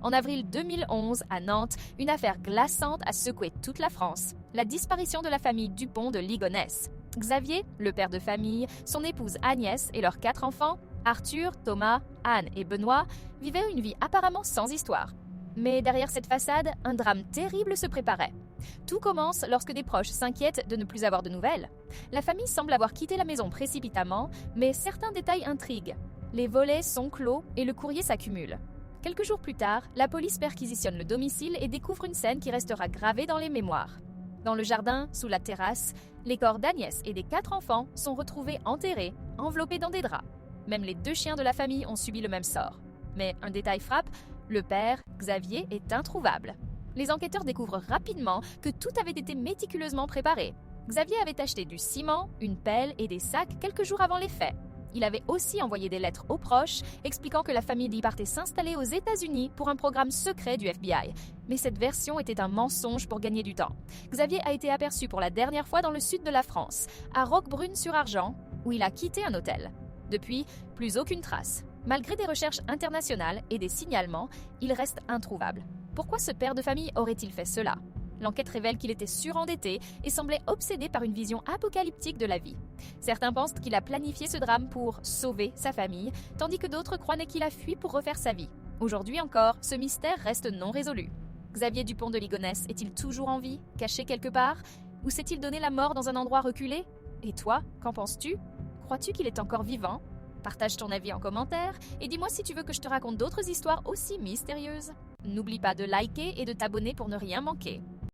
En avril 2011, à Nantes, une affaire glaçante a secoué toute la France. La disparition de la famille Dupont de Ligonnès. Xavier, le père de famille, son épouse Agnès et leurs 4 enfants, Arthur, Thomas, Anne et Benoît, vivaient une vie apparemment sans histoire. Mais derrière cette façade, un drame terrible se préparait. Tout commence lorsque des proches s'inquiètent de ne plus avoir de nouvelles. La famille semble avoir quitté la maison précipitamment, mais certains détails intriguent. Les volets sont clos et le courrier s'accumule. Quelques jours plus tard, la police perquisitionne le domicile et découvre une scène qui restera gravée dans les mémoires. Dans le jardin, sous la terrasse, les corps d'Agnès et des 4 enfants sont retrouvés enterrés, enveloppés dans des draps. Même les 2 chiens de la famille ont subi le même sort. Mais un détail frappe, le père, Xavier, est introuvable. Les enquêteurs découvrent rapidement que tout avait été méticuleusement préparé. Xavier avait acheté du ciment, une pelle et des sacs quelques jours avant les faits. Il avait aussi envoyé des lettres aux proches, expliquant que la famille y partait s'installer aux États-Unis pour un programme secret du FBI. Mais cette version était un mensonge pour gagner du temps. Xavier a été aperçu pour la dernière fois dans le sud de la France, à Roquebrune-sur-Argent, où il a quitté un hôtel. Depuis, plus aucune trace. Malgré des recherches internationales et des signalements, il reste introuvable. Pourquoi ce père de famille aurait-il fait cela ? L'enquête révèle qu'il était surendetté et semblait obsédé par une vision apocalyptique de la vie. Certains pensent qu'il a planifié ce drame pour sauver sa famille, tandis que d'autres croient qu'il a fui pour refaire sa vie. Aujourd'hui encore, ce mystère reste non résolu. Xavier Dupont de Ligonnès est-il toujours en vie, caché quelque part ? Ou s'est-il donné la mort dans un endroit reculé ? Et toi, qu'en penses-tu ? Crois-tu qu'il est encore vivant ? Partage ton avis en commentaire et dis-moi si tu veux que je te raconte d'autres histoires aussi mystérieuses. N'oublie pas de liker et de t'abonner pour ne rien manquer.